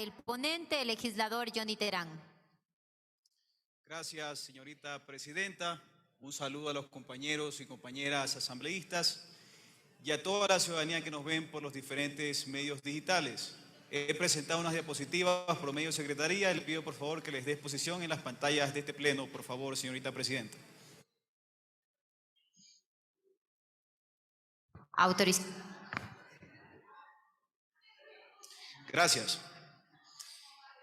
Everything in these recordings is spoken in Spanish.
el ponente, el legislador Johnny Terán. Gracias, señorita presidenta. Un saludo a los compañeros y compañeras asambleístas y a toda la ciudadanía que nos ven por los diferentes medios digitales. He presentado unas diapositivas por medio de secretaría. Le pido por favor que les dé exposición en las pantallas de este pleno, por favor, señorita presidenta. Gracias.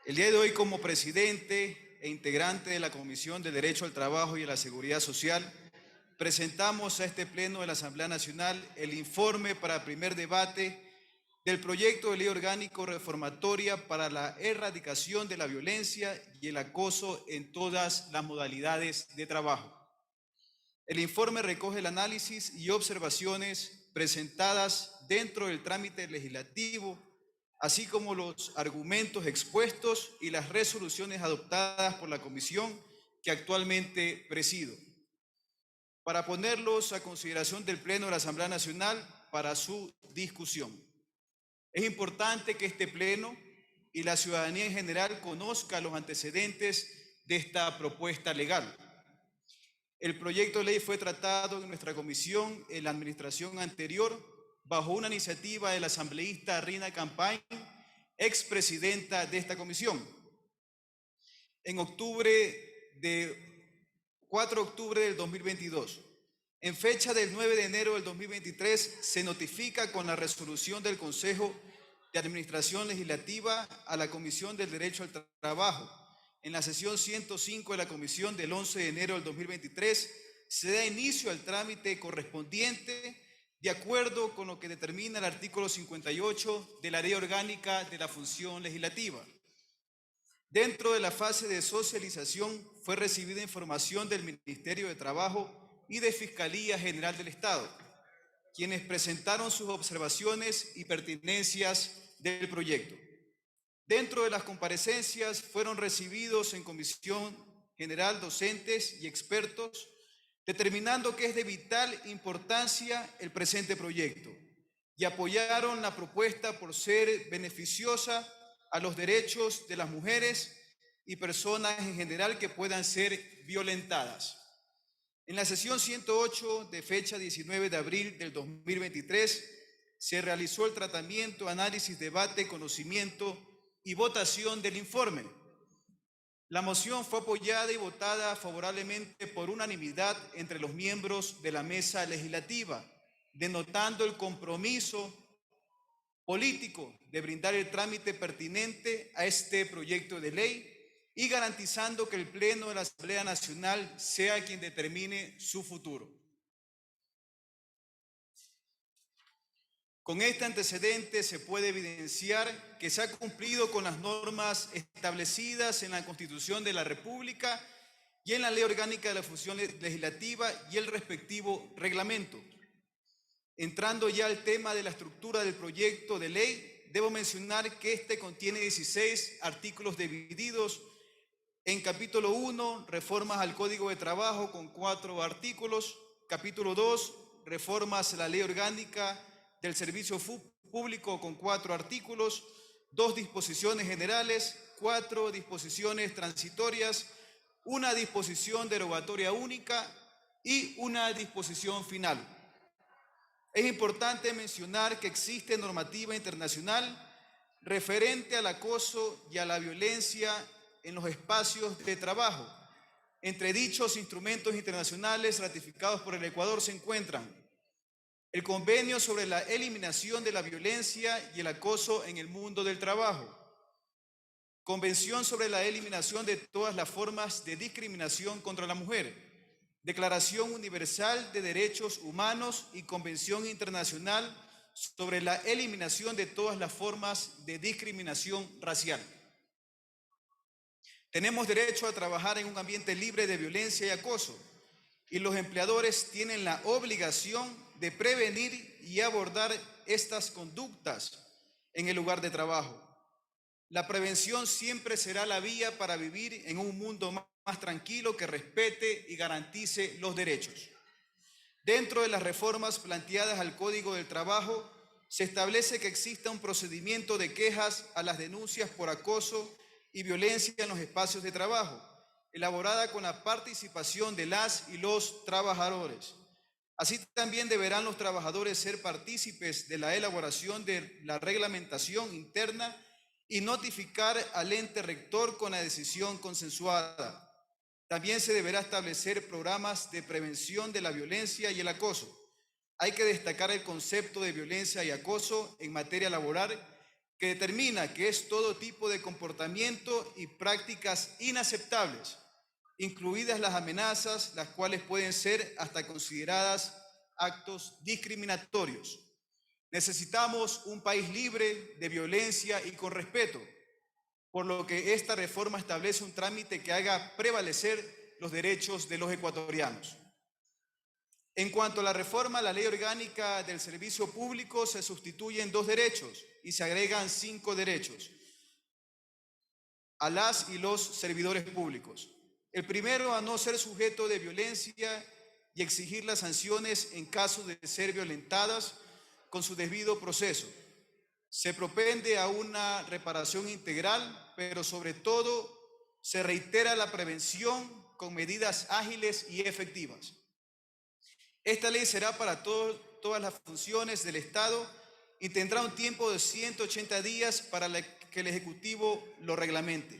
El día de hoy, como presidente e integrante de la Comisión de Derecho al Trabajo y a la Seguridad Social, presentamos a este pleno de la Asamblea Nacional el informe para primer debate del proyecto de ley orgánico reformatoria para la erradicación de la violencia y el acoso en todas las modalidades de trabajo. El informe recoge el análisis y observaciones presentadas dentro del trámite legislativo, así como los argumentos expuestos y las resoluciones adoptadas por la comisión que actualmente presido, para ponerlos a consideración del Pleno de la Asamblea Nacional para su discusión. Es importante que este Pleno y la ciudadanía en general conozca los antecedentes de esta propuesta legal. El proyecto de ley fue tratado en nuestra comisión en la administración anterior bajo una iniciativa de la asambleísta Rina Campañ, expresidenta de esta comisión. En 4 de octubre del 2022, en fecha del 9 de enero del 2023, se notifica con la resolución del Consejo de Administración Legislativa a la Comisión del Derecho al Trabajo. En la sesión 105 de la Comisión del 11 de enero del 2023, se da inicio al trámite correspondiente de acuerdo con lo que determina el artículo 58 de la Ley Orgánica de la Función Legislativa. Dentro de la fase de socialización fue recibida información del Ministerio de Trabajo y de Fiscalía General del Estado, quienes presentaron sus observaciones y pertinencias del proyecto. Dentro de las comparecencias fueron recibidos en Comisión General docentes y expertos, determinando que es de vital importancia el presente proyecto y apoyaron la propuesta por ser beneficiosa a los derechos de las mujeres y personas en general que puedan ser violentadas. En la sesión 108 de fecha 19 de abril del 2023 se realizó el tratamiento, análisis, debate, conocimiento y votación del informe. La moción fue apoyada y votada favorablemente por unanimidad entre los miembros de la mesa legislativa, denotando el compromiso político de brindar el trámite pertinente a este proyecto de ley y garantizando que el Pleno de la Asamblea Nacional sea quien determine su futuro. Con este antecedente se puede evidenciar que se ha cumplido con las normas establecidas en la Constitución de la República y en la Ley Orgánica de la Función Legislativa y el respectivo reglamento. Entrando ya al tema de la estructura del proyecto de ley, debo mencionar que este contiene 16 artículos divididos en capítulo 1, reformas al Código de Trabajo con 4 artículos, capítulo 2, reformas a la Ley Orgánica del Servicio Público con 4 artículos, 2 disposiciones generales, 4 disposiciones transitorias, una disposición derogatoria única y una disposición final. Es importante mencionar que existe normativa internacional referente al acoso y a la violencia en los espacios de trabajo. Entre dichos instrumentos internacionales ratificados por el Ecuador se encuentran el Convenio sobre la Eliminación de la Violencia y el Acoso en el Mundo del Trabajo, Convención sobre la Eliminación de todas las formas de discriminación contra la mujer, Declaración Universal de Derechos Humanos y Convención Internacional sobre la Eliminación de todas las formas de discriminación racial. Tenemos derecho a trabajar en un ambiente libre de violencia y acoso, y los empleadores tienen la obligación de prevenir y abordar estas conductas en el lugar de trabajo. La prevención siempre será la vía para vivir en un mundo más tranquilo que respete y garantice los derechos. Dentro de las reformas planteadas al Código del Trabajo, se establece que exista un procedimiento de quejas a las denuncias por acoso y violencia en los espacios de trabajo, elaborada con la participación de las y los trabajadores. Así también deberán los trabajadores ser partícipes de la elaboración de la reglamentación interna y notificar al ente rector con la decisión consensuada. También se deberá establecer programas de prevención de la violencia y el acoso. Hay que destacar el concepto de violencia y acoso en materia laboral, que determina que es todo tipo de comportamiento y prácticas inaceptables, incluidas las amenazas, las cuales pueden ser hasta consideradas actos discriminatorios. Necesitamos un país libre de violencia y con respeto, por lo que esta reforma establece un trámite que haga prevalecer los derechos de los ecuatorianos. En cuanto a la reforma a la Ley Orgánica del Servicio Público, se sustituyen 2 derechos y se agregan 5 derechos a las y los servidores públicos. El primero, a no ser sujeto de violencia y exigir las sanciones en caso de ser violentadas con su debido proceso. Se propende a una reparación integral, pero sobre todo se reitera la prevención con medidas ágiles y efectivas. Esta ley será para todas las funciones del Estado y tendrá un tiempo de 180 días para que el Ejecutivo lo reglamente.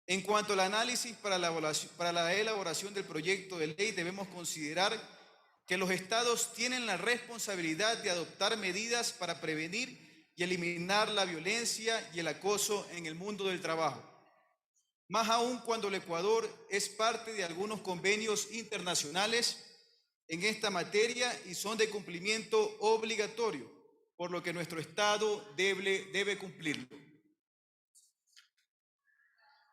En cuanto al análisis para la elaboración del proyecto de ley, debemos considerar que los estados tienen la responsabilidad de adoptar medidas para prevenir y eliminar la violencia y el acoso en el mundo del trabajo. Más aún cuando el Ecuador es parte de algunos convenios internacionales en esta materia y son de cumplimiento obligatorio, por lo que nuestro Estado debe cumplirlo.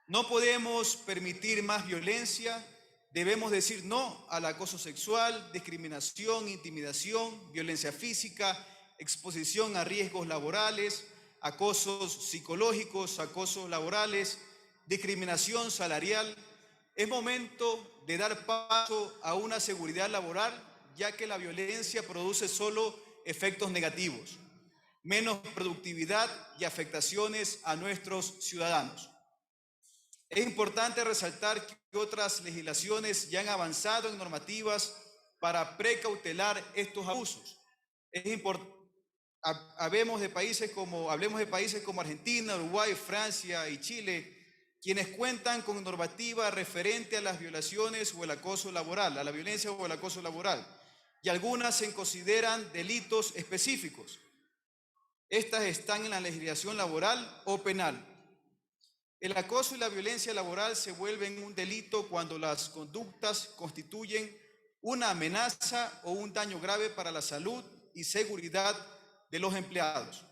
No podemos permitir más violencia, debemos decir no al acoso sexual, discriminación, intimidación, violencia física, exposición a riesgos laborales, acosos psicológicos, acosos laborales, discriminación salarial. Es momento de dar paso a una seguridad laboral, ya que la violencia produce solo efectos negativos, menos productividad y afectaciones a nuestros ciudadanos. Es importante resaltar que otras legislaciones ya han avanzado en normativas para precautelar estos abusos. Hablemos de países como Argentina, Uruguay, Francia y Chile, quienes cuentan con normativa referente a las violaciones o el acoso laboral, a la violencia o el acoso laboral, y algunas se consideran delitos específicos. Estas están en la legislación laboral o penal. El acoso y la violencia laboral se vuelven un delito cuando las conductas constituyen una amenaza o un daño grave para la salud y seguridad de los empleados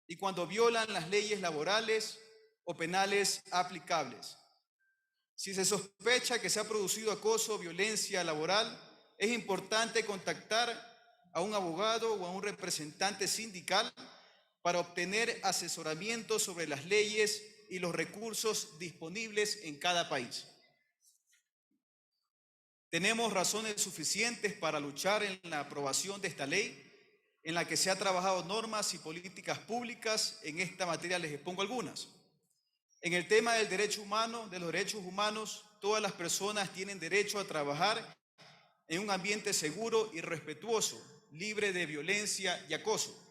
y cuando violan las leyes laborales o penales aplicables. Si se sospecha que se ha producido acoso o violencia laboral, es importante contactar a un abogado o a un representante sindical para obtener asesoramiento sobre las leyes y los recursos disponibles en cada país. Tenemos razones suficientes para luchar en la aprobación de esta ley, en la que se han trabajado normas y políticas públicas. En esta materia les expongo algunas. En el tema del derecho humano, de los derechos humanos, todas las personas tienen derecho a trabajar en un ambiente seguro y respetuoso, libre de violencia y acoso.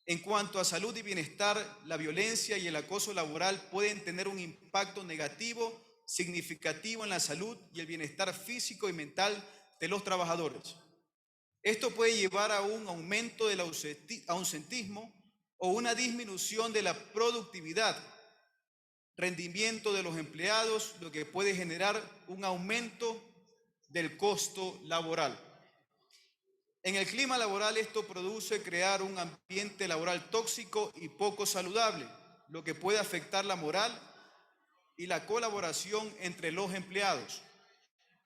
En cuanto a salud y bienestar, la violencia y el acoso laboral pueden tener un impacto negativo significativo en la salud y el bienestar físico y mental de los trabajadores. Esto puede llevar a un aumento del ausentismo o una disminución de la productividad, rendimiento de los empleados, lo que puede generar un aumento del costo laboral. En el clima laboral, esto produce crear un ambiente laboral tóxico y poco saludable, lo que puede afectar la moral y la colaboración entre los empleados.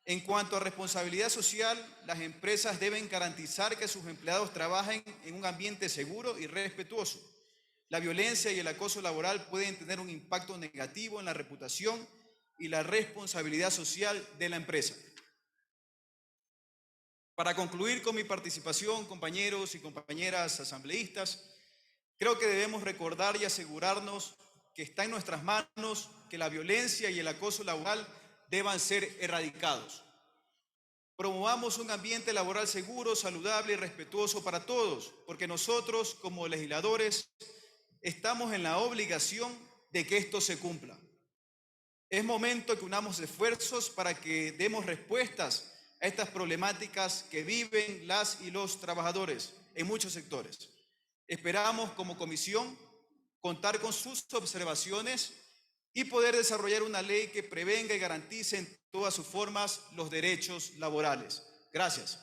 En cuanto a responsabilidad social, las empresas deben garantizar que sus empleados trabajen en un ambiente seguro y respetuoso. La violencia y el acoso laboral pueden tener un impacto negativo en la reputación y la responsabilidad social de la empresa. Para concluir con mi participación, compañeros y compañeras asambleístas, creo que debemos recordar y asegurarnos que está en nuestras manos que la violencia y el acoso laboral deban ser erradicados. Promovamos un ambiente laboral seguro, saludable y respetuoso para todos, porque nosotros, como legisladores, estamos en la obligación de que esto se cumpla. Es momento que unamos esfuerzos para que demos respuestas a estas problemáticas que viven las y los trabajadores en muchos sectores. Esperamos como comisión contar con sus observaciones y poder desarrollar una ley que prevenga y garantice en todas sus formas los derechos laborales. Gracias.